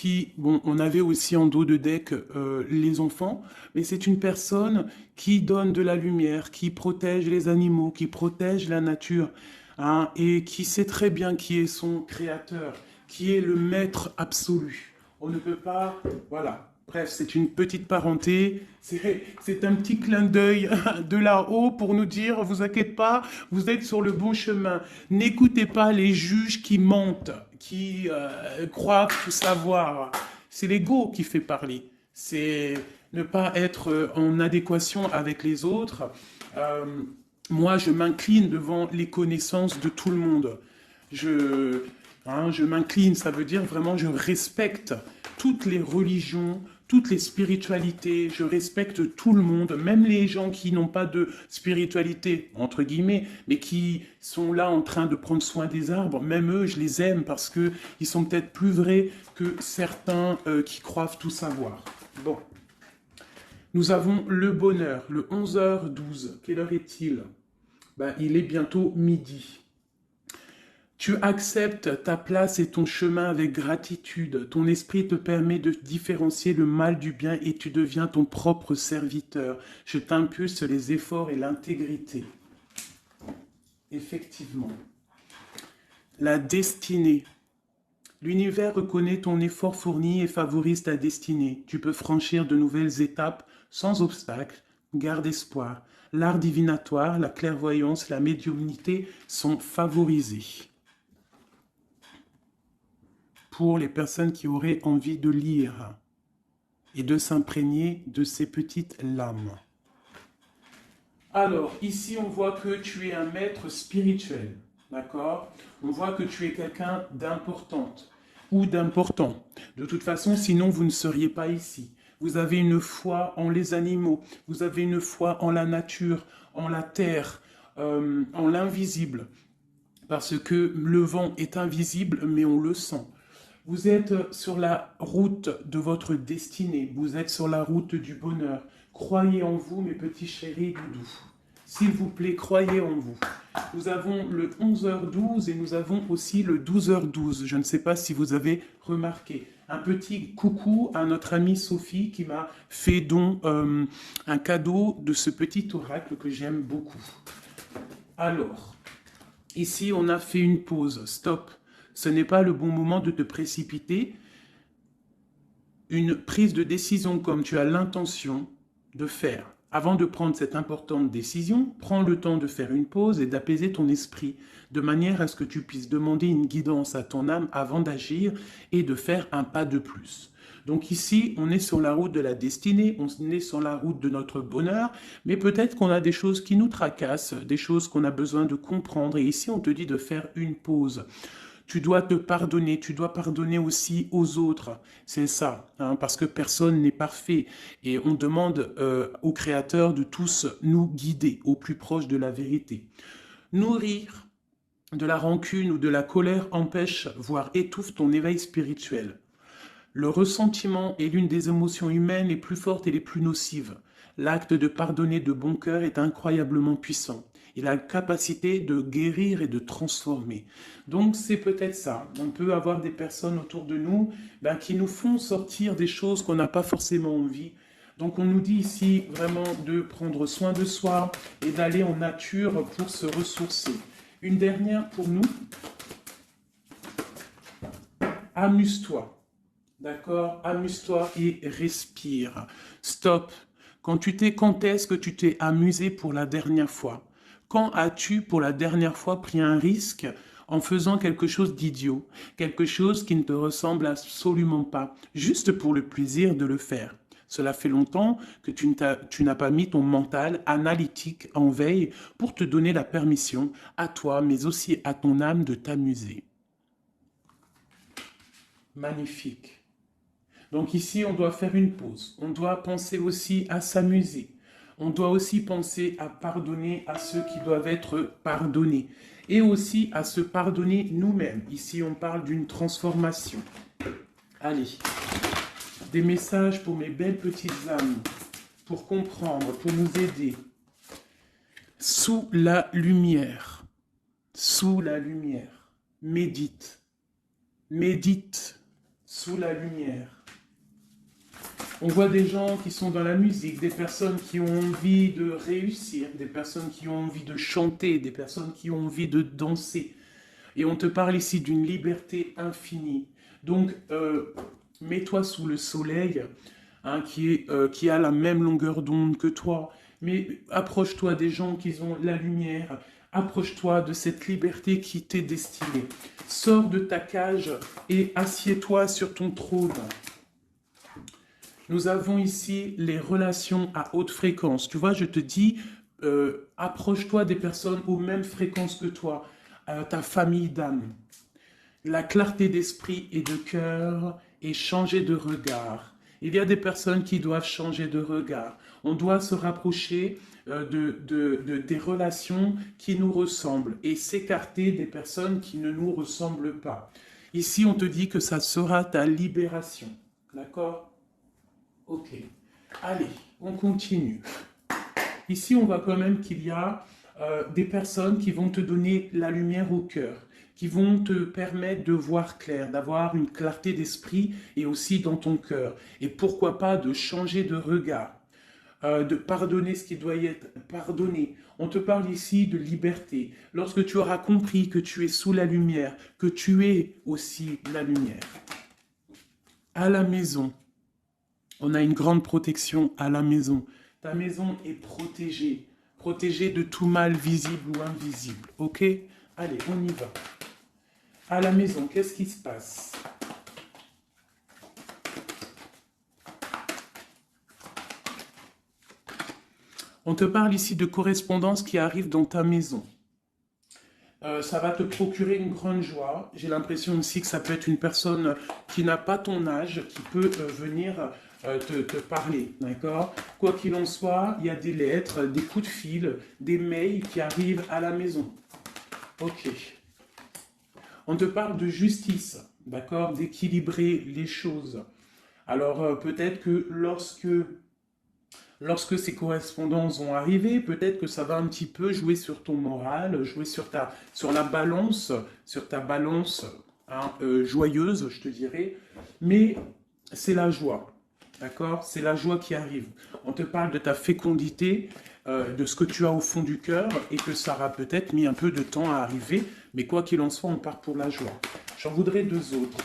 qui, bon, on avait aussi en dos de deck les enfants, mais c'est une personne qui donne de la lumière, qui protège les animaux, qui protège la nature, hein, et qui sait très bien qui est son créateur, qui est le maître absolu. On ne peut pas, voilà. Bref, c'est une petite parenté, c'est un petit clin d'œil de là-haut pour nous dire, vous inquiétez pas, vous êtes sur le bon chemin. N'écoutez pas les juges qui mentent, qui croient tout savoir. C'est l'ego qui fait parler. C'est ne pas être en adéquation avec les autres. Euh, Moi, je m'incline devant les connaissances de tout le monde. Je, je m'incline, ça veut dire vraiment je respecte toutes les religions, toutes les spiritualités, je respecte tout le monde, même les gens qui n'ont pas de spiritualité, entre guillemets, mais qui sont là en train de prendre soin des arbres, même eux, je les aime parce que ils sont peut-être plus vrais que certains qui croient tout savoir. Bon, nous avons le bonheur, le 11h12. Quelle heure est-il? Ben, il est bientôt midi. Tu acceptes ta place et ton chemin avec gratitude. Ton esprit te permet de différencier le mal du bien et tu deviens ton propre serviteur. Je t'impulse les efforts et l'intégrité. Effectivement. La destinée. L'univers reconnaît ton effort fourni et favorise ta destinée. Tu peux franchir de nouvelles étapes sans obstacle. Garde espoir. L'art divinatoire, la clairvoyance, la médiumnité sont favorisés. Pour les personnes qui auraient envie de lire et de s'imprégner de ces petites lames. Alors, ici, on voit que tu es un maître spirituel, d'accord? On voit que tu es quelqu'un d'importante ou d'important. De toute façon, sinon, vous ne seriez pas ici. Vous avez une foi en les animaux, vous avez une foi en la nature, en la terre, en l'invisible. Parce que le vent est invisible, mais on le sent. Vous êtes sur la route de votre destinée. Vous êtes sur la route du bonheur. Croyez en vous, mes petits chéris doudous. S'il vous plaît, croyez en vous. Nous avons le 11h12 et nous avons aussi le 12h12. Je ne sais pas si vous avez remarqué. Un petit coucou à notre amie Sophie qui m'a fait don un cadeau de ce petit oracle que j'aime beaucoup. Alors, ici, on a fait une pause. Stop. Ce n'est pas le bon moment de te précipiter. Une prise de décision comme tu as l'intention de faire. Avant de prendre cette importante décision, prends le temps de faire une pause et d'apaiser ton esprit, de manière à ce que tu puisses demander une guidance à ton âme avant d'agir et de faire un pas de plus. Donc ici, on est sur la route de la destinée, on est sur la route de notre bonheur, mais peut-être qu'on a des choses qui nous tracassent, des choses qu'on a besoin de comprendre. Et ici, on te dit de faire une pause. Tu dois te pardonner, tu dois pardonner aussi aux autres. C'est ça, hein, parce que personne n'est parfait. Et on demande au Créateur de tous nous guider au plus proche de la vérité. Nourrir de la rancune ou de la colère empêche, voire étouffe ton éveil spirituel. Le ressentiment est l'une des émotions humaines les plus fortes et les plus nocives. L'acte de pardonner de bon cœur est incroyablement puissant. Il a la capacité de guérir et de transformer. Donc c'est peut-être ça. On peut avoir des personnes autour de nous qui nous font sortir des choses qu'on n'a pas forcément envie. Donc on nous dit ici vraiment de prendre soin de soi et d'aller en nature pour se ressourcer. Une dernière pour nous. Amuse-toi. D'accord? Amuse-toi et respire. Stop. Quand est-ce que tu t'es amusé pour la dernière fois? Quand as-tu pour la dernière fois pris un risque en faisant quelque chose d'idiot? Quelque chose qui ne te ressemble absolument pas, juste pour le plaisir de le faire. Cela fait longtemps que tu n'as pas mis ton mental analytique en veille pour te donner la permission à toi, mais aussi à ton âme de t'amuser. Magnifique. Donc ici, on doit faire une pause. On doit penser aussi à s'amuser. On doit aussi penser à pardonner à ceux qui doivent être pardonnés. Et aussi à se pardonner nous-mêmes. Ici, on parle d'une transformation. Allez, des messages pour mes belles petites âmes, pour comprendre, pour nous aider. Sous la lumière. Sous la lumière. Médite. Médite sous la lumière. On voit des gens qui sont dans la musique, des personnes qui ont envie de réussir, des personnes qui ont envie de chanter, des personnes qui ont envie de danser. Et on te parle ici d'une liberté infinie. Donc, mets-toi sous le soleil, hein, qui a la même longueur d'onde que toi. Mais approche-toi des gens qui ont la lumière. Approche-toi de cette liberté qui t'est destinée. Sors de ta cage et assieds-toi sur ton trône. Nous avons ici les relations à haute fréquence. Tu vois, je te dis, approche-toi des personnes aux mêmes fréquences que toi, ta famille d'âme. La clarté d'esprit et de cœur et changer de regard. Il y a des personnes qui doivent changer de regard. On doit se rapprocher des relations qui nous ressemblent et s'écarter des personnes qui ne nous ressemblent pas. Ici, on te dit que ça sera ta libération. D'accord? Ok. Allez, on continue. Ici, on voit quand même qu'il y a des personnes qui vont te donner la lumière au cœur, qui vont te permettre de voir clair, d'avoir une clarté d'esprit et aussi dans ton cœur. Et pourquoi pas de changer de regard, de pardonner ce qui doit être pardonné. On te parle ici de liberté. Lorsque tu auras compris que tu es sous la lumière, que tu es aussi la lumière. À la maison, on a une grande protection à la maison. Ta maison est protégée. Protégée de tout mal visible ou invisible. Ok? Allez, on y va. À la maison, qu'est-ce qui se passe? On te parle ici de correspondance qui arrive dans ta maison. Ça va te procurer une grande joie. J'ai l'impression aussi que ça peut être une personne qui n'a pas ton âge, qui peut venir te parler, d'accord? Quoi qu'il en soit, il y a des lettres, des coups de fil, des mails qui arrivent à la maison. Ok. On te parle de justice, d'accord? D'équilibrer les choses. Alors, peut-être que lorsque ces correspondances vont arriver, peut-être que ça va un petit peu jouer sur ton moral, jouer sur la balance, sur ta balance hein, joyeuse, je te dirais. Mais c'est la joie, d'accord? C'est la joie qui arrive. On te parle de ta fécondité, de ce que tu as au fond du cœur, et que ça aura peut-être mis un peu de temps à arriver, mais quoi qu'il en soit, on part pour la joie. J'en voudrais deux autres.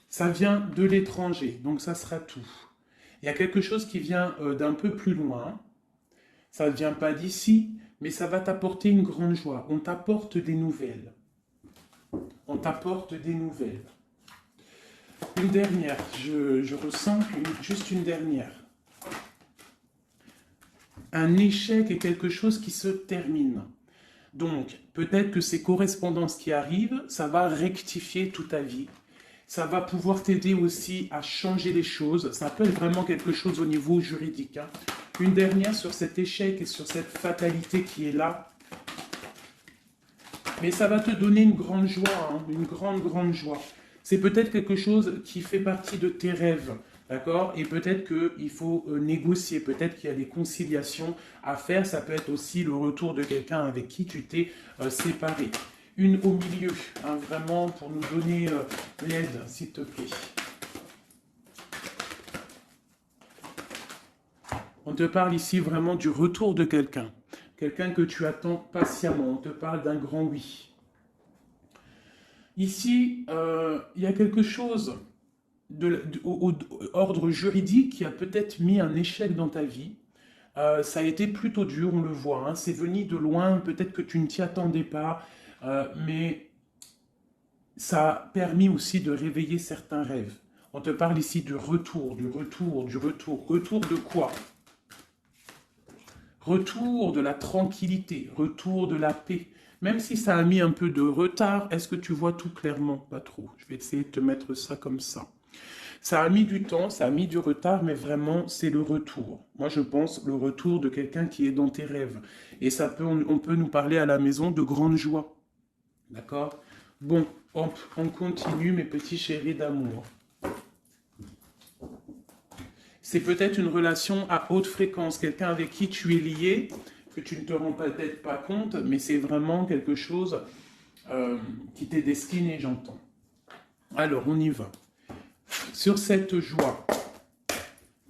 Ça vient de l'étranger, donc ça sera tout. Il y a quelque chose qui vient d'un peu plus loin. Ça ne vient pas d'ici, mais ça va t'apporter une grande joie. On t'apporte des nouvelles. On t'apporte des nouvelles. Une dernière, je ressens juste une dernière. Un échec est quelque chose qui se termine. Donc, peut-être que ces correspondances qui arrivent, ça va rectifier toute ta vie. Ça va pouvoir t'aider aussi à changer les choses. Ça peut être vraiment quelque chose au niveau juridique. Hein. Une dernière sur cet échec et sur cette fatalité qui est là. Mais ça va te donner une grande joie, hein, une grande joie. C'est peut-être quelque chose qui fait partie de tes rêves, d'accord? Et peut-être qu'il faut négocier, peut-être qu'il y a des conciliations à faire. Ça peut être aussi le retour de quelqu'un avec qui tu t'es séparé. Une au milieu, hein, vraiment, pour nous donner l'aide, s'il te plaît. On te parle ici vraiment du retour de quelqu'un. Quelqu'un que tu attends patiemment. On te parle d'un grand oui. Ici, il y a quelque chose au ordre juridique qui a peut-être mis un échec dans ta vie. Ça a été plutôt dur, on le voit. Hein, c'est venu de loin, peut-être que tu ne t'y attendais pas. Mais ça a permis aussi de réveiller certains rêves. On te parle ici du retour, du retour, du retour. Retour de quoi? Retour de la tranquillité, retour de la paix. Même si ça a mis un peu de retard, est-ce que tu vois tout clairement? Pas trop. Je vais essayer de te mettre ça comme ça. Ça a mis du temps, ça a mis du retard, mais vraiment, c'est le retour. Moi, je pense le retour de quelqu'un qui est dans tes rêves. Et on peut nous parler à la maison de grande joie. D'accord? Bon, on continue, mes petits chéris d'amour. C'est peut-être une relation à haute fréquence, quelqu'un avec qui tu es lié, que tu ne te rends peut-être pas compte, mais c'est vraiment quelque chose qui t'est destiné, j'entends. Alors, on y va. Sur cette joie,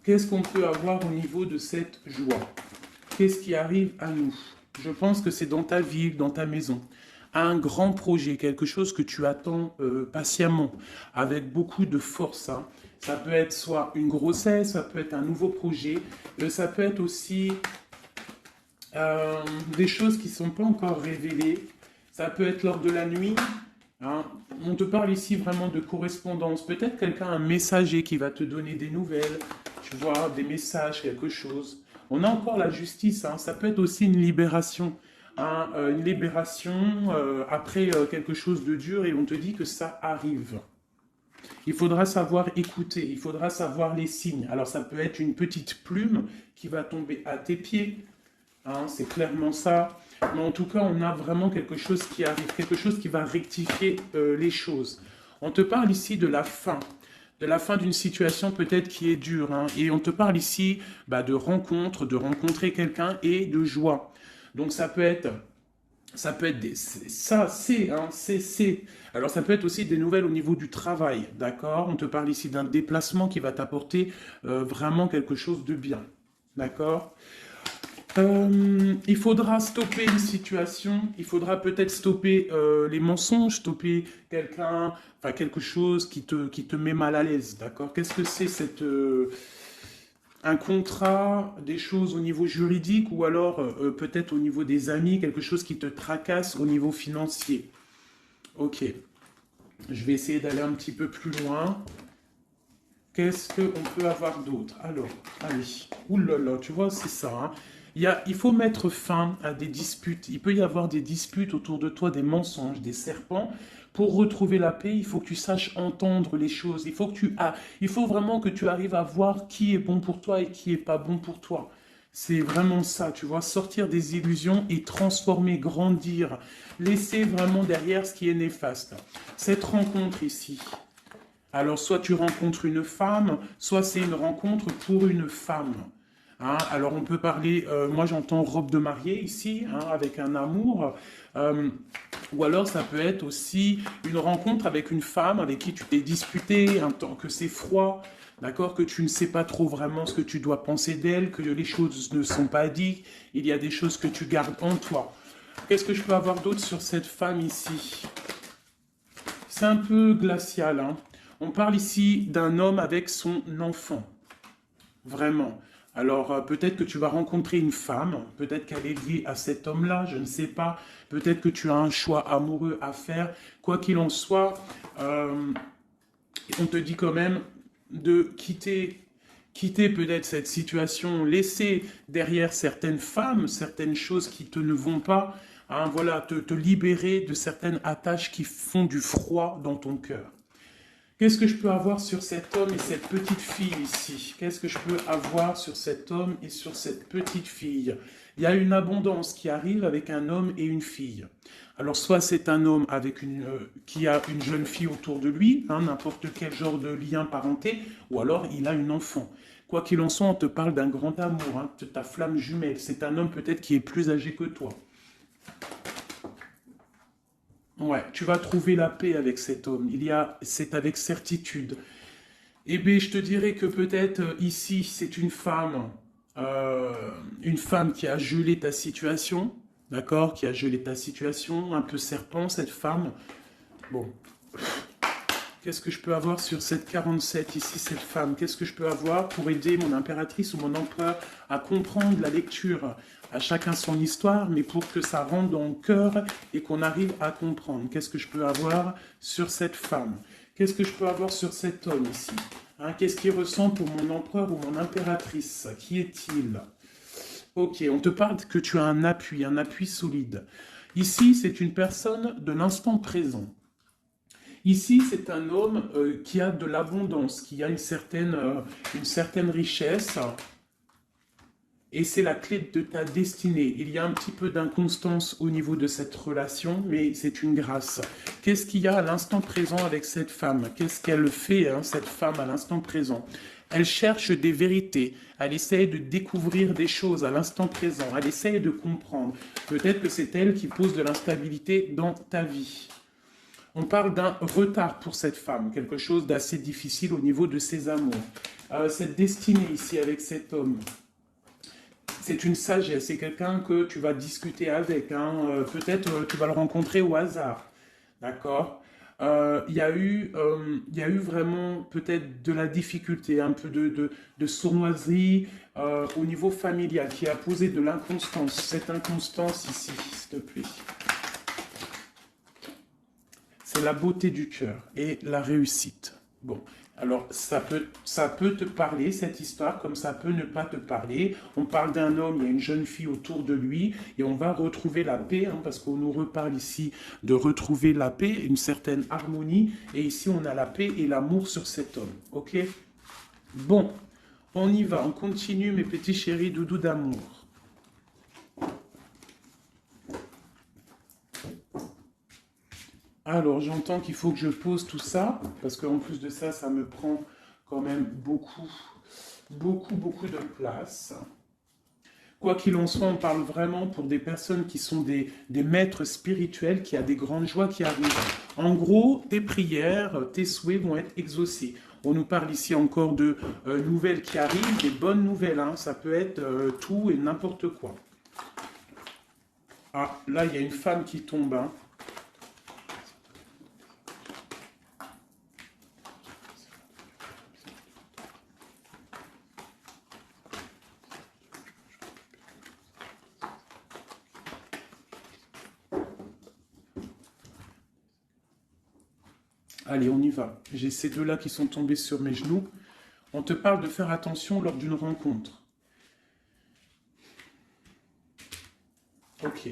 qu'est-ce qu'on peut avoir au niveau de cette joie? Qu'est-ce qui arrive à nous? Je pense que c'est dans ta ville, dans ta maison. Un grand projet, quelque chose que tu attends patiemment, avec beaucoup de force. Hein. Ça peut être soit une grossesse, ça peut être un nouveau projet, ça peut être aussi des choses qui ne sont pas encore révélées. Ça peut être lors de la nuit. Hein. On te parle ici vraiment de correspondance. Peut-être quelqu'un, un messager qui va te donner des nouvelles, tu vois, des messages, quelque chose. On a encore la justice, hein. Ça peut être aussi une libération. Hein, une libération après quelque chose de dur et on te dit que ça arrive. Il faudra savoir écouter, il faudra savoir les signes. Alors ça peut être une petite plume qui va tomber à tes pieds, hein, c'est clairement ça. Mais en tout cas, on a vraiment quelque chose qui arrive, quelque chose qui va rectifier les choses. On te parle ici de la fin d'une situation peut-être qui est dure. Hein, et on te parle ici de rencontre, de rencontrer quelqu'un et de joie. Donc ça peut être des, ça, c'est, hein, c'est. Alors ça peut être aussi des nouvelles au niveau du travail, d'accord? On te parle ici d'un déplacement qui va t'apporter vraiment quelque chose de bien, d'accord? Il faudra stopper une situation, il faudra peut-être stopper les mensonges, stopper quelqu'un, enfin quelque chose qui te met mal à l'aise, d'accord? Qu'est-ce que c'est cette un contrat, des choses au niveau juridique ou alors peut-être au niveau des amis, quelque chose qui te tracasse au niveau financier. Ok, je vais essayer d'aller un petit peu plus loin. Qu'est-ce qu'on peut avoir d'autre? Alors, allez, oulala, tu vois, c'est ça. Hein. Il faut mettre fin à des disputes. Il peut y avoir des disputes autour de toi, des mensonges, des serpents. Pour retrouver la paix, il faut que tu saches entendre les choses. Il faut vraiment que tu arrives à voir qui est bon pour toi et qui est pas bon pour toi. C'est vraiment ça, tu vois, sortir des illusions et transformer, grandir, laisser vraiment derrière ce qui est néfaste. Cette rencontre ici, alors, soit tu rencontres une femme, soit c'est une rencontre pour une femme. Hein, alors, on peut parler, moi j'entends robe de mariée ici, hein, avec un amour. Ou alors, ça peut être aussi une rencontre avec une femme avec qui tu t'es disputé, un temps que c'est froid, d'accord, que tu ne sais pas trop vraiment ce que tu dois penser d'elle, que les choses ne sont pas dites, il y a des choses que tu gardes en toi. Qu'est-ce que je peux avoir d'autre sur cette femme ici? C'est un peu glacial, hein. On parle ici d'un homme avec son enfant. Vraiment. Alors, peut-être que tu vas rencontrer une femme, peut-être qu'elle est liée à cet homme-là, je ne sais pas. Peut-être que tu as un choix amoureux à faire. Quoi qu'il en soit, on te dit quand même de quitter peut-être cette situation, laisser derrière certaines femmes, certaines choses qui ne vont pas, hein, voilà, te libérer de certaines attaches qui font du froid dans ton cœur. Qu'est-ce que je peux avoir sur cet homme et cette petite fille ici? Qu'est-ce que je peux avoir sur cet homme et sur cette petite fille? Il y a une abondance qui arrive avec un homme et une fille. Alors, soit c'est un homme qui a une jeune fille autour de lui, hein, n'importe quel genre de lien parenté, ou alors il a une enfant. Quoi qu'il en soit, on te parle d'un grand amour, hein, ta flamme jumelle. C'est un homme peut-être qui est plus âgé que toi. Ouais, tu vas trouver la paix avec cet homme. C'est avec certitude. Eh bien, je te dirais que peut-être ici, c'est une femme qui a gelé ta situation, d'accord, qui a gelé ta situation, un peu serpent cette femme. Bon, qu'est-ce que je peux avoir sur cette 47 ici, cette femme? Qu'est-ce que je peux avoir pour aider mon impératrice ou mon empereur à comprendre la lecture? À chacun son histoire, mais pour que ça rentre dans le cœur et qu'on arrive à comprendre. Qu'est-ce que je peux avoir sur cette femme? Qu'est-ce que je peux avoir sur cet homme ici? Hein, qu'est-ce qu'il ressent pour mon empereur ou mon impératrice? Qui est-il? Ok, on te parle que tu as un appui solide. Ici, c'est une personne de l'instant présent. Ici, c'est un homme qui a de l'abondance, qui a une certaine richesse. et c'est la clé de ta destinée. Il y a un petit peu d'inconstance au niveau de cette relation, mais c'est une grâce. Qu'est-ce qu'il y a à l'instant présent avec cette femme? Qu'est-ce qu'elle fait, hein, cette femme, à l'instant présent? Elle cherche des vérités, elle essaye de découvrir des choses à l'instant présent, elle essaye de comprendre. Peut-être que c'est elle qui pose de l'instabilité dans ta vie. On parle d'un retard pour cette femme, quelque chose d'assez difficile au niveau de ses amours. Cette destinée ici avec cet homme, c'est une sagesse, c'est quelqu'un que tu vas discuter avec, hein. Peut-être tu vas le rencontrer au hasard, d'accord? Il y a eu vraiment peut-être de la difficulté, un peu de sournoiserie au niveau familial qui a posé de l'inconstance. Cette inconstance ici, s'il te plaît. C'est la beauté du cœur et la réussite. Bon, alors ça peut te parler, cette histoire, comme ça peut ne pas te parler. On parle d'un homme, il y a une jeune fille autour de lui, et on va retrouver la paix, hein, parce qu'on nous reparle ici de retrouver la paix, une certaine harmonie, et ici on a la paix et l'amour sur cet homme, ok? Bon, on y va, on continue mes petits chéris doudous d'amour. Alors, j'entends qu'il faut que je pose tout ça, parce qu'en plus de ça, ça me prend quand même beaucoup de place. Quoi qu'il en soit, on parle vraiment pour des personnes qui sont des maîtres spirituels, qui a des grandes joies qui arrivent. En gros, tes prières, tes souhaits vont être exaucés. On nous parle ici encore de nouvelles qui arrivent, des bonnes nouvelles, hein. Ça peut être tout et n'importe quoi. Ah, là, il y a une femme qui tombe, hein. Allez, on y va. J'ai ces deux-là qui sont tombés sur mes genoux. On te parle de faire attention lors d'une rencontre. Ok.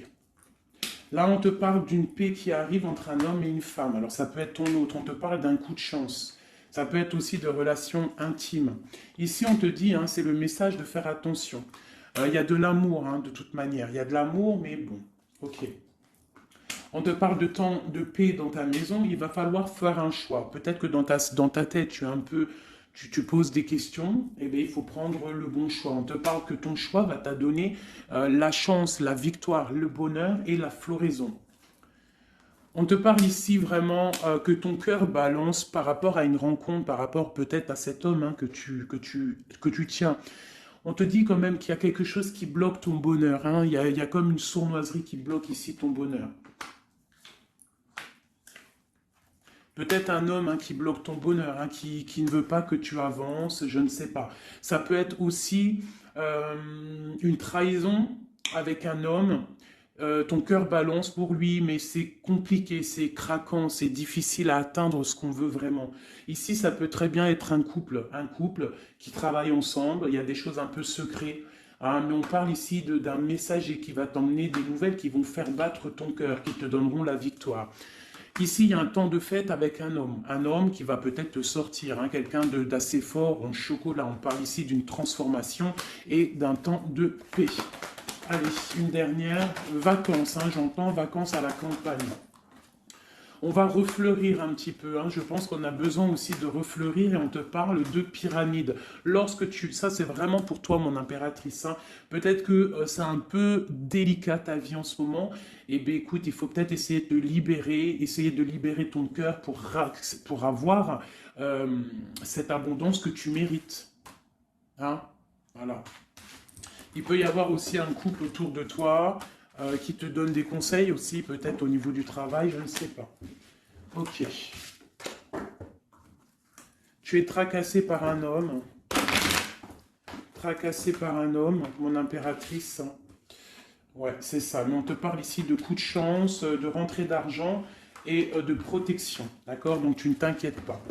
Là, on te parle d'une paix qui arrive entre un homme et une femme. Alors, ça peut être ton autre. On te parle d'un coup de chance. Ça peut être aussi de relations intimes. Ici, on te dit, hein, c'est le message de faire attention. Il y a de l'amour, hein, de toute manière. Il y a de l'amour, mais bon. Ok. On te parle de temps de paix dans ta maison, il va falloir faire un choix. Peut-être que dans ta tête, tu poses des questions, et bien il faut prendre le bon choix. On te parle que ton choix va te donner la chance, la victoire, le bonheur et la floraison. On te parle ici vraiment que ton cœur balance par rapport à une rencontre, par rapport peut-être à cet homme, hein, que tu tiens. On te dit quand même qu'il y a quelque chose qui bloque ton bonheur, hein. Il y a comme une sournoiserie qui bloque ici ton bonheur. Peut-être un homme, hein, qui bloque ton bonheur, hein, qui ne veut pas que tu avances, je ne sais pas. Ça peut être aussi une trahison avec un homme. Ton cœur balance pour lui, mais c'est compliqué, c'est craquant, c'est difficile à atteindre ce qu'on veut vraiment. Ici, ça peut très bien être un couple qui travaille ensemble, il y a des choses un peu secrètes. Hein, mais on parle ici d'un messager qui va t'emmener des nouvelles qui vont faire battre ton cœur, qui te donneront la victoire. Ici, il y a un temps de fête avec un homme qui va peut-être te sortir, hein, quelqu'un d'assez fort en chocolat. On parle ici d'une transformation et d'un temps de paix. Allez, une dernière, vacances, hein, j'entends, vacances à la campagne. On va refleurir un petit peu, hein. Je pense qu'on a besoin aussi de refleurir et on te parle de pyramide. Ça c'est vraiment pour toi mon impératrice, hein. Peut-être que c'est un peu délicat ta vie en ce moment, et bien écoute, il faut peut-être essayer de te libérer, essayer de libérer ton cœur pour avoir cette abondance que tu mérites. Hein? Voilà. Il peut y avoir aussi un couple autour de toi qui te donne des conseils aussi, peut-être au niveau du travail, je ne sais pas. Ok. Tu es tracassé par un homme. Tracassé par un homme, mon impératrice. Ouais, c'est ça. Mais on te parle ici de coups de chance, de rentrée d'argent et de protection. D'accord? Donc tu ne t'inquiètes pas.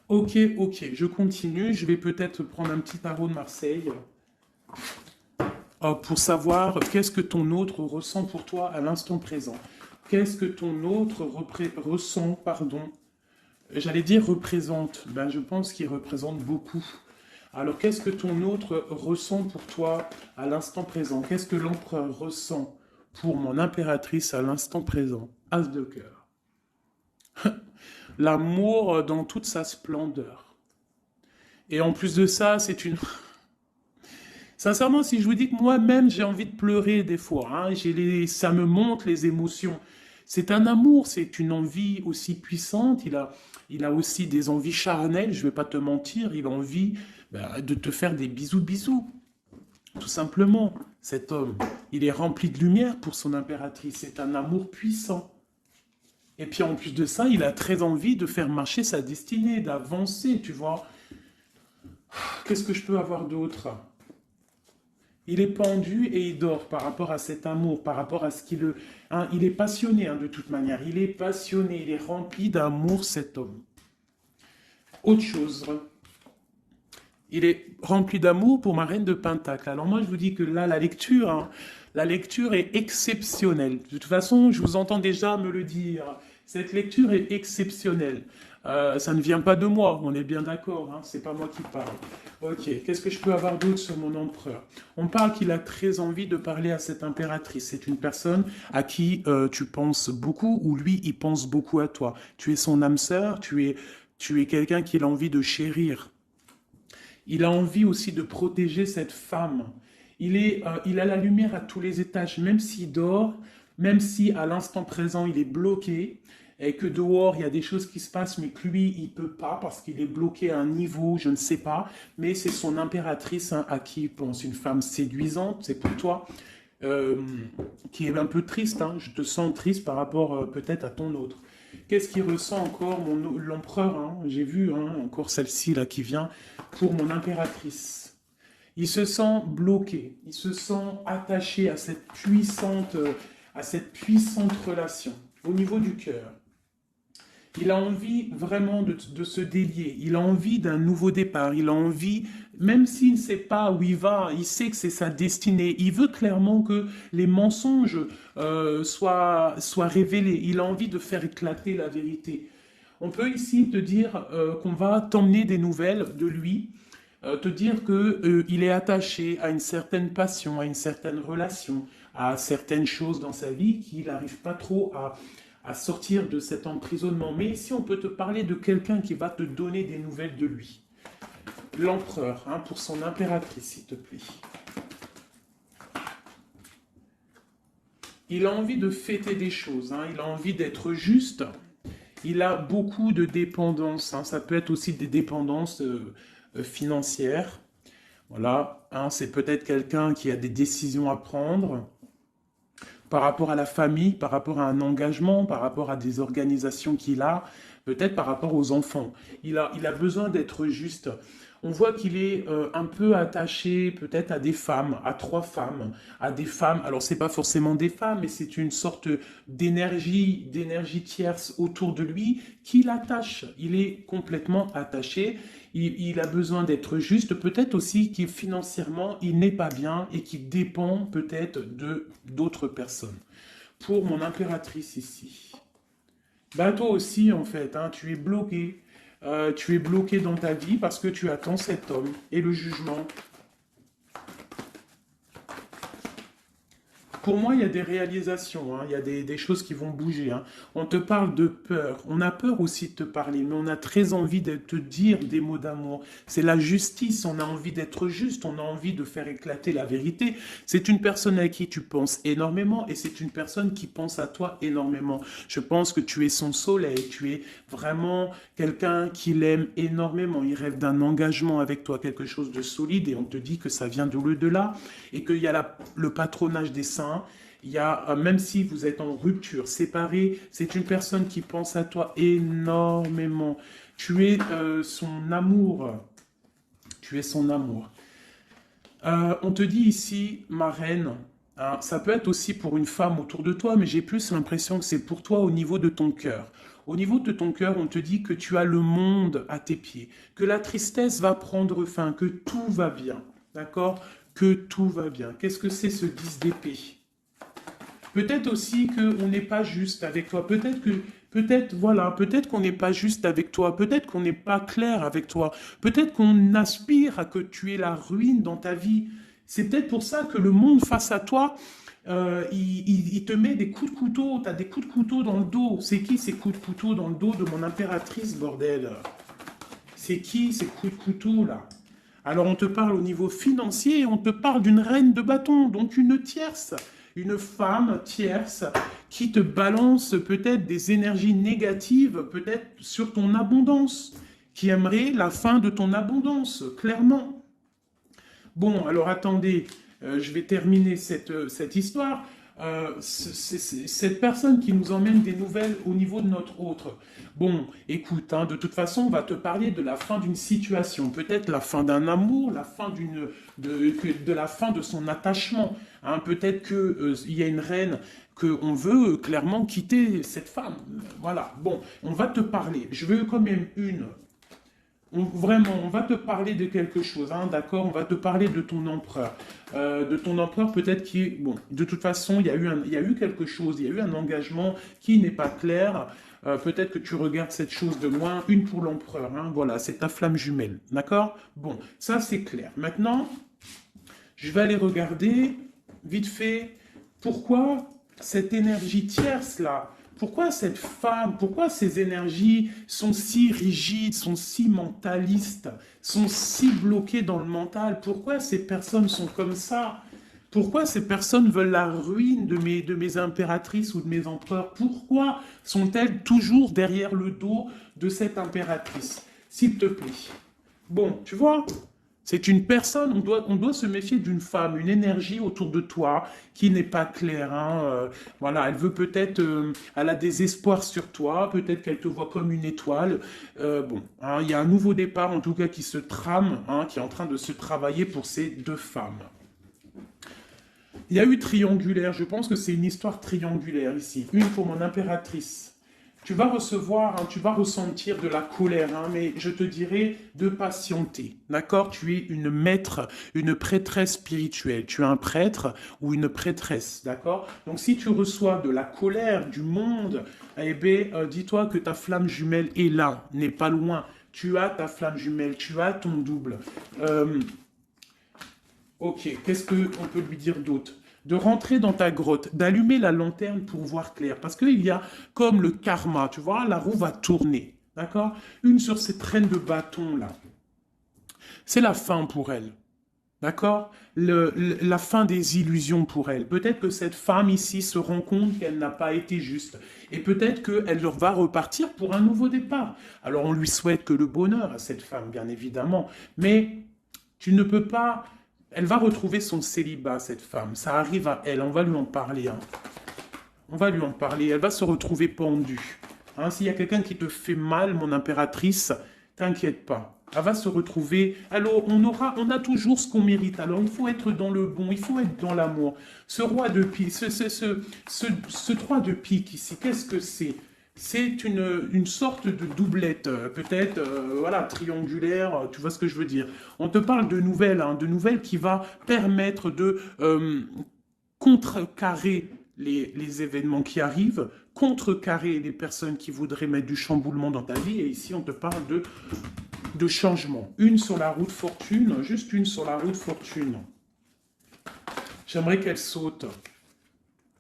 Ok, je continue. Je vais peut-être prendre un petit tarot de Marseille. Pour savoir qu'est-ce que ton autre ressent pour toi à l'instant présent. Qu'est-ce que ton autre ressent, pardon. J'allais dire représente. Ben, je pense qu'il représente beaucoup. Alors, qu'est-ce que ton autre ressent pour toi à l'instant présent? Qu'est-ce que l'empereur ressent pour mon impératrice à l'instant présent? As de cœur. L'amour dans toute sa splendeur. Et en plus de ça, c'est une... Sincèrement, si je vous dis que moi-même, j'ai envie de pleurer des fois, hein, ça me monte les émotions. C'est un amour, c'est une envie aussi puissante. Il a aussi des envies charnelles, je ne vais pas te mentir. Il a envie de te faire des bisous, bisous. Tout simplement, cet homme, il est rempli de lumière pour son impératrice. C'est un amour puissant. Et puis en plus de ça, il a très envie de faire marcher sa destinée, d'avancer, tu vois. Qu'est-ce que je peux avoir d'autre? Il est pendu et il dort par rapport à cet amour, par rapport à ce qu'il... Hein, il est passionné de toute manière, il est passionné, il est rempli d'amour cet homme. Autre chose, il est rempli d'amour pour ma reine de Pentacle. Alors moi je vous dis que là la lecture est exceptionnelle. De toute façon je vous entends déjà me le dire, cette lecture est exceptionnelle. Ça ne vient pas de moi, on est bien d'accord, hein, c'est pas moi qui parle. Ok, qu'est-ce que je peux avoir d'autre sur mon empereur? On parle qu'il a très envie de parler à cette impératrice. C'est une personne à qui tu penses beaucoup, ou lui, il pense beaucoup à toi. Tu es son âme sœur, tu es quelqu'un qu'il a envie de chérir. Il a envie aussi de protéger cette femme. Il a la lumière à tous les étages, même s'il dort, même si à l'instant présent il est bloqué, et que dehors, il y a des choses qui se passent, mais que lui, il ne peut pas parce qu'il est bloqué à un niveau, je ne sais pas. Mais c'est son impératrice à qui il pense. Une femme séduisante, c'est pour toi, qui est un peu triste. Hein. Je te sens triste par rapport peut-être à ton autre. Qu'est-ce qu'il ressent encore, l'empereur, hein? J'ai vu encore celle-ci là qui vient, pour mon impératrice. Il se sent bloqué, il se sent attaché à cette puissante relation au niveau du cœur. Il a envie vraiment de se délier, il a envie d'un nouveau départ, il a envie, même s'il ne sait pas où il va, il sait que c'est sa destinée, il veut clairement que les mensonges soient révélés, il a envie de faire éclater la vérité. On peut ici te dire qu'on va t'emmener des nouvelles de lui, te dire qu'il est attaché à une certaine passion, à une certaine relation, à certaines choses dans sa vie qu'il n'arrive pas trop à sortir de cet emprisonnement. Mais ici, on peut te parler de quelqu'un qui va te donner des nouvelles de lui. L'empereur, pour son impératrice, s'il te plaît. Il a envie de fêter des choses, il a envie d'être juste. Il a beaucoup de dépendances, ça peut être aussi des dépendances financières. Voilà, c'est peut-être quelqu'un qui a des décisions à prendre par rapport à la famille, par rapport à un engagement, par rapport à des organisations qu'il a, peut-être par rapport aux enfants. Il a besoin d'être juste. On voit qu'il est un peu attaché peut-être à des femmes, à 3 femmes, à des femmes. Alors, c'est pas forcément des femmes, mais c'est une sorte d'énergie tierce autour de lui qui l'attache. Il est complètement attaché. Il a besoin d'être juste. Peut-être aussi qu'il financièrement, il n'est pas bien et qu'il dépend peut-être d'autres personnes. Pour mon impératrice ici. Toi aussi, en fait, tu es bloqué. Tu es bloqué dans ta vie parce que tu attends cet homme et le jugement. Pour moi, il y a des réalisations, il y a des choses qui vont bouger. On te parle de peur. On a peur aussi de te parler, mais on a très envie de te dire des mots d'amour. C'est la justice, on a envie d'être juste, on a envie de faire éclater la vérité. C'est une personne à qui tu penses énormément et c'est une personne qui pense à toi énormément. Je pense que tu es son soleil, tu es vraiment quelqu'un qui l'aime énormément. Il rêve d'un engagement avec toi, quelque chose de solide et on te dit que ça vient de l'au-delà et qu'il y a le patronage des saints. Il y a, même si vous êtes en rupture, séparé, c'est une personne qui pense à toi énormément. Tu es son amour. Tu es son amour. On te dit ici, ma reine, ça peut être aussi pour une femme autour de toi, mais j'ai plus l'impression que c'est pour toi au niveau de ton cœur. Au niveau de ton cœur, on te dit que tu as le monde à tes pieds, que la tristesse va prendre fin, que tout va bien, d'accord? Que tout va bien. Qu'est-ce que c'est ce 10 d'épée? Peut-être aussi qu'on n'est pas juste avec toi. Peut-être Peut-être, voilà, peut-être qu'on n'est pas juste avec toi, peut-être qu'on n'est pas clair avec toi, peut-être qu'on aspire à que tu aies la ruine dans ta vie. C'est peut-être pour ça que le monde face à toi, il te met des coups de couteau, tu as des coups de couteau dans le dos. C'est qui ces coups de couteau dans le dos de mon impératrice, bordel? C'est qui ces coups de couteau là? Alors on te parle au niveau financier, on te parle d'une reine de bâton, donc une tierce, une femme tierce qui te balance peut-être des énergies négatives, peut-être sur ton abondance, qui aimerait la fin de ton abondance, clairement. Bon, alors attendez, je vais terminer cette histoire. Cette personne qui nous emmène des nouvelles au niveau de notre autre. Bon, écoute, hein, de toute façon, on va te parler de la fin d'une situation, peut-être la fin d'un amour, la fin de la fin de son attachement. Hein, peut-être qu'il y a une reine qu'on veut clairement quitter cette femme. Voilà, bon, on va te parler. Je veux quand même vraiment, on va te parler de quelque chose, hein, d'accord? On va te parler de ton empereur. De ton empereur peut-être qui est... Bon, de toute façon, il y a eu quelque chose, il y a eu un engagement qui n'est pas clair. Peut-être que tu regardes cette chose de loin, une pour l'empereur, hein, voilà, c'est ta flamme jumelle, d'accord? Bon, ça c'est clair. Maintenant, je vais aller regarder, vite fait, pourquoi cette énergie tierce-là, pourquoi cette femme, pourquoi ces énergies sont si rigides, sont si mentalistes, sont si bloquées dans le mental? Pourquoi ces personnes sont comme ça? Pourquoi ces personnes veulent la ruine de mes impératrices ou de mes empereurs? Pourquoi sont-elles toujours derrière le dos de cette impératrice? S'il te plaît. Bon, tu vois, c'est une personne, on doit se méfier d'une femme, une énergie autour de toi qui n'est pas claire. Hein, voilà, elle veut peut-être, elle a des espoirs sur toi, peut-être qu'elle te voit comme une étoile. Bon, hein, il y a un nouveau départ en tout cas qui se trame, hein, qui est en train de se travailler pour ces deux femmes. Il y a eu triangulaire, je pense que c'est une histoire triangulaire ici. Une pour mon impératrice. Tu vas recevoir, hein, tu vas ressentir de la colère, hein, mais je te dirais de patienter, d'accord? Tu es une maître, une prêtresse spirituelle. Tu es un prêtre ou une prêtresse, d'accord? Donc si tu reçois de la colère du monde, eh bien, dis-toi que ta flamme jumelle est là, n'est pas loin. Tu as ta flamme jumelle, tu as ton double. Ok, qu'est-ce qu'on peut lui dire d'autre? De rentrer dans ta grotte, d'allumer la lanterne pour voir clair. Parce qu'il y a comme le karma, tu vois, la roue va tourner. D'accord? Une sur cette traîne de bâton là. C'est la fin pour elle. D'accord? La fin des illusions pour elle. Peut-être que cette femme ici se rend compte qu'elle n'a pas été juste. Et peut-être qu'elle va repartir pour un nouveau départ. Alors on lui souhaite que le bonheur à cette femme, bien évidemment. Mais tu ne peux pas... Elle va retrouver son célibat, cette femme. Ça arrive à elle. On va lui en parler. Hein. On va lui en parler. Elle va se retrouver pendue. Hein, s'il y a quelqu'un qui te fait mal, mon impératrice, t'inquiète pas. Elle va se retrouver. Alors, on a toujours ce qu'on mérite. Alors, il faut être dans le bon. Il faut être dans l'amour. Ce roi de pique, ce 3 de pique ici, qu'est-ce que c'est? C'est une sorte de doublette, peut-être, voilà, triangulaire, tu vois ce que je veux dire. On te parle hein, de nouvelles qui va permettre de contrecarrer les événements qui arrivent, contrecarrer les personnes qui voudraient mettre du chamboulement dans ta vie. Et ici, on te parle de changement. Une sur la route fortune, juste une sur la route fortune. J'aimerais qu'elle saute.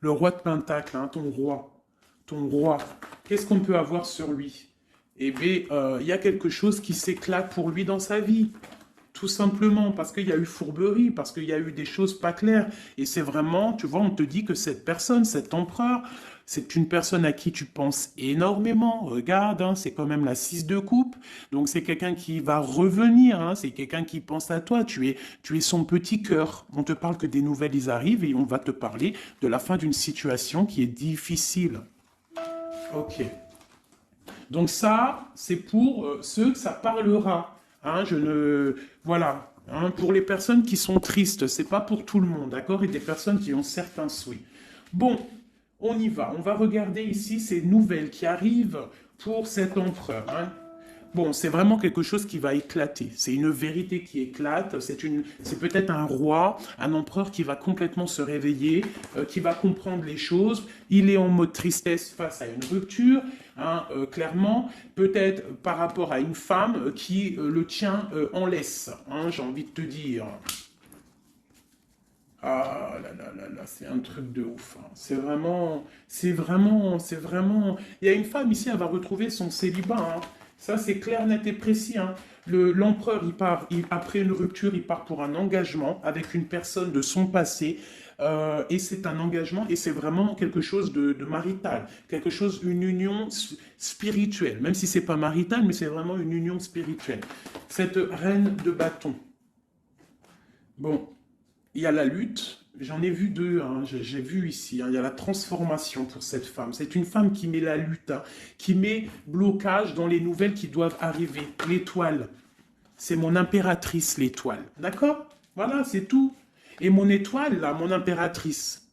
Le roi de Pentacle, hein, ton roi. Ton roi, qu'est-ce qu'on peut avoir sur lui? Eh bien, il y a quelque chose qui s'éclate pour lui dans sa vie. Tout simplement parce qu'il y a eu fourberie, parce qu'il y a eu des choses pas claires. Et c'est vraiment, tu vois, on te dit que cette personne, cet empereur, c'est une personne à qui tu penses énormément. Regarde, hein, c'est quand même la 6 de coupe. Donc c'est quelqu'un qui va revenir, hein, c'est quelqu'un qui pense à toi. Tu es son petit cœur. On te parle que des nouvelles, ils arrivent et on va te parler de la fin d'une situation qui est difficile. Ok. Donc ça, c'est pour ceux que ça parlera. Hein, voilà. Hein, pour les personnes qui sont tristes, c'est pas pour tout le monde, d'accord? Et des personnes qui ont certains souhaits. Bon, on y va. On va regarder ici ces nouvelles qui arrivent pour cet empereur. Hein. Bon, c'est vraiment quelque chose qui va éclater. C'est une vérité qui éclate. C'est peut-être un roi, un empereur qui va complètement se réveiller, qui va comprendre les choses. Il est en mode tristesse face à une rupture. hein, clairement, peut-être par rapport à une femme qui le tient en laisse, hein, j'ai envie de te dire. Ah là là là là, c'est un truc de ouf, hein. C'est vraiment. Il y a une femme ici, elle va retrouver son célibat, hein. Ça, c'est clair, net et précis, hein. L'empereur, après une rupture, il part pour un engagement avec une personne de son passé. Et c'est un engagement et c'est vraiment quelque chose de marital, quelque chose, une union spirituelle, même si c'est pas marital, mais c'est vraiment une union spirituelle. Cette reine de bâton. Bon, il y a la lutte, j'en ai vu deux, hein, j'ai vu ici, hein, il y a la transformation pour cette femme. C'est une femme qui met la lutte, hein, qui met blocage dans les nouvelles qui doivent arriver. L'étoile, c'est mon impératrice, l'étoile. D'accord? Voilà, c'est tout. Et mon étoile, là, mon impératrice,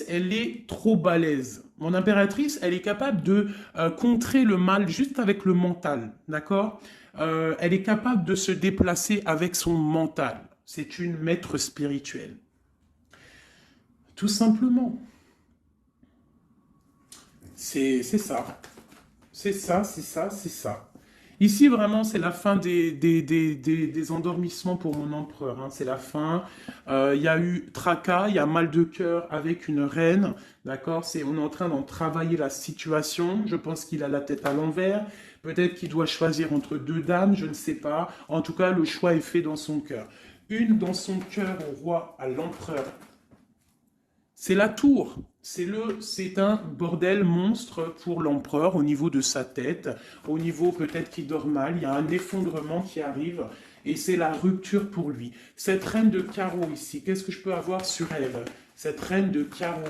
elle est trop balèze. Mon impératrice, elle est capable de contrer le mal juste avec le mental, d'accord? Elle est capable de se déplacer avec son mental. C'est une maître spirituelle. Tout simplement. C'est ça. C'est ça, c'est ça, c'est ça. Ici, vraiment, c'est la fin des endormissements pour mon empereur, hein. C'est la fin. Il y a eu tracas, il y a mal de cœur avec une reine. D'accord? On est en train d'en travailler la situation. Je pense qu'il a la tête à l'envers. Peut-être qu'il doit choisir entre deux dames, je ne sais pas. En tout cas, le choix est fait dans son cœur. Une dans son cœur au roi, à l'empereur. C'est la tour. C'est un bordel monstre pour l'empereur au niveau de sa tête, au niveau peut-être qu'il dort mal, il y a un effondrement qui arrive et c'est la rupture pour lui. Cette reine de carreau ici, qu'est-ce que je peux avoir sur elle? Cette reine de carreau.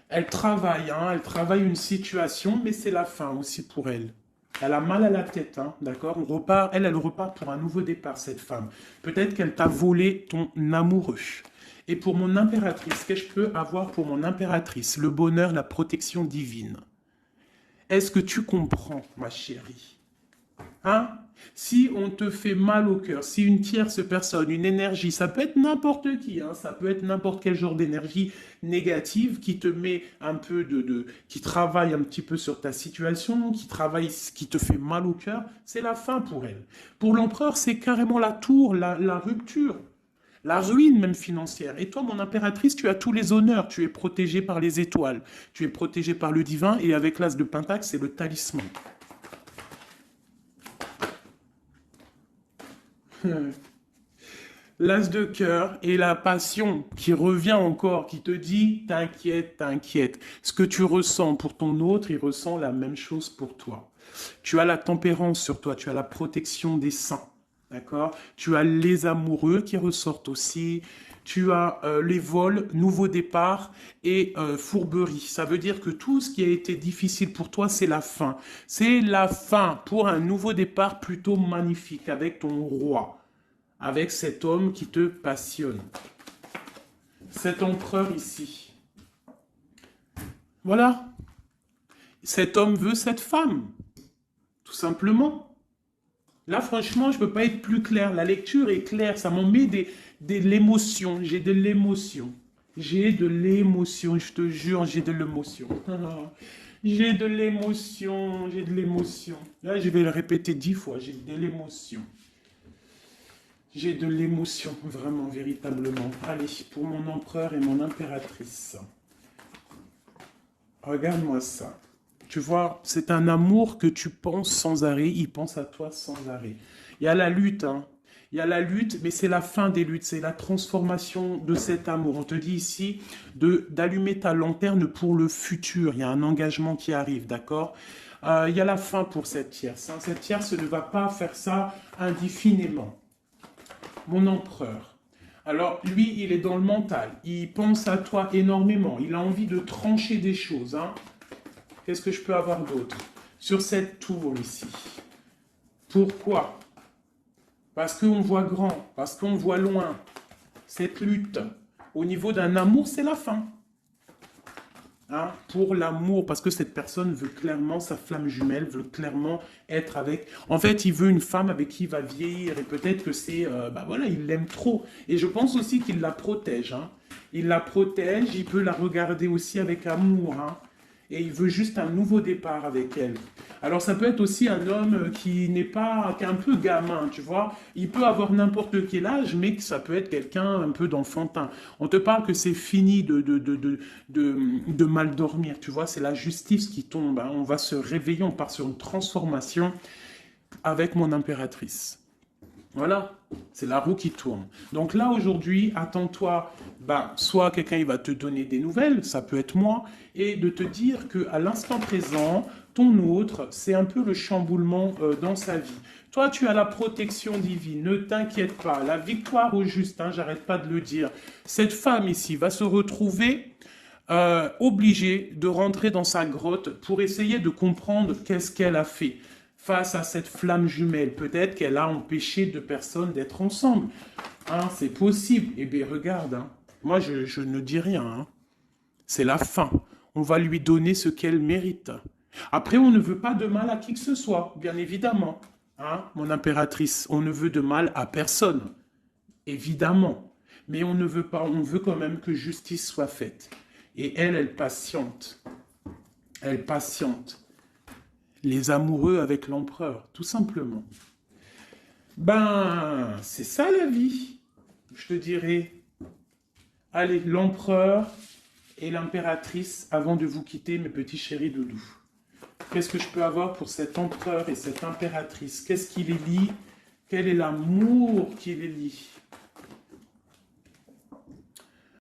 Elle travaille, hein, elle travaille une situation, mais c'est la fin aussi pour elle. Elle a mal à la tête, hein, d'accord? Elle repart pour un nouveau départ, cette femme. Peut-être qu'elle t'a volé ton amoureux. Et pour mon impératrice, qu'est-ce que je peux avoir pour mon impératrice? Le bonheur, la protection divine. Est-ce que tu comprends, ma chérie? Hein? Si on te fait mal au cœur, si une tierce personne, une énergie, ça peut être n'importe qui, hein, ça peut être n'importe quel genre d'énergie négative qui te met un peu qui travaille un petit peu sur ta situation, qui te fait mal au cœur, c'est la fin pour elle. Pour l'empereur, c'est carrément la tour, la rupture. La ruine même financière. Et toi, mon impératrice, tu as tous les honneurs. Tu es protégée par les étoiles. Tu es protégée par le divin. Et avec l'as de Pentacle, c'est le talisman. L'as de cœur et la passion qui revient encore, qui te dit, t'inquiète, t'inquiète. Ce que tu ressens pour ton autre, il ressent la même chose pour toi. Tu as la tempérance sur toi. Tu as la protection des saints. D'accord? Tu as les amoureux qui ressortent aussi. Tu as les vols, nouveau départ et fourberie. Ça veut dire que tout ce qui a été difficile pour toi, c'est la fin. C'est la fin pour un nouveau départ plutôt magnifique avec ton roi, avec cet homme qui te passionne. Cet empereur ici. Voilà. Cet homme veut cette femme. Tout simplement. Là, franchement, je ne peux pas être plus clair. La lecture est claire. Ça m'en met de l'émotion. J'ai de l'émotion. J'ai de l'émotion. Je te jure, j'ai de l'émotion. J'ai de l'émotion. J'ai de l'émotion. Là, je vais le répéter 10 fois. J'ai de l'émotion. J'ai de l'émotion, vraiment, véritablement. Allez, pour mon empereur et mon impératrice. Regarde-moi ça. Tu vois, c'est un amour que tu penses sans arrêt, il pense à toi sans arrêt. Il y a la lutte, hein. Il y a la lutte, mais c'est la fin des luttes, c'est la transformation de cet amour. On te dit ici d'allumer ta lanterne pour le futur. Il y a un engagement qui arrive, d'accord? Il y a la fin pour cette tierce, hein. Cette tierce ne va pas faire ça indéfiniment. Mon empereur. Alors, lui, il est dans le mental. Il pense à toi énormément. Il a envie de trancher des choses, hein. Qu'est-ce que je peux avoir d'autre? Sur cette tour ici. Pourquoi? Parce qu'on voit grand, parce qu'on voit loin. Cette lutte, au niveau d'un amour, c'est la fin. Hein? Pour l'amour, parce que cette personne veut clairement, sa flamme jumelle, veut clairement être avec... En fait, il veut une femme avec qui il va vieillir, et peut-être que c'est... voilà, il l'aime trop. Et je pense aussi qu'il la protège. Hein? Il la protège, il peut la regarder aussi avec amour, hein? Et il veut juste un nouveau départ avec elle. Alors ça peut être aussi un homme qui n'est pas, qui est un peu gamin, tu vois. Il peut avoir n'importe quel âge, mais que ça peut être quelqu'un un peu d'enfantin. On te parle que c'est fini de mal dormir, tu vois. C'est la justice qui tombe, hein. On va se réveiller, on part sur une transformation avec mon impératrice. Voilà, c'est la roue qui tourne. Donc là, aujourd'hui, attends-toi, soit quelqu'un il va te donner des nouvelles, ça peut être moi, et de te dire qu'à l'instant présent, ton autre, c'est un peu le chamboulement dans sa vie. Toi, tu as la protection divine, ne t'inquiète pas, la victoire au juste, hein, j'arrête pas de le dire. Cette femme ici va se retrouver obligée de rentrer dans sa grotte pour essayer de comprendre qu'est-ce qu'elle a fait face à cette flamme jumelle. Peut-être qu'elle a empêché deux personnes d'être ensemble. Hein, c'est possible. Eh bien, regarde, hein. Moi, je ne dis rien. Hein. C'est la fin. On va lui donner ce qu'elle mérite. Après, on ne veut pas de mal à qui que ce soit, bien évidemment. Hein, mon impératrice, on ne veut de mal à personne. Évidemment. Mais on ne veut pas, on veut quand même que justice soit faite. Et elle, elle patiente. Elle patiente. Les amoureux avec l'empereur, tout simplement. C'est ça la vie, je te dirais. Allez, l'empereur et l'impératrice, avant de vous quitter, mes petits chéris doudous. Qu'est-ce que je peux avoir pour cet empereur et cette impératrice? Qu'est-ce qui les lie? Quel est l'amour qui les lie?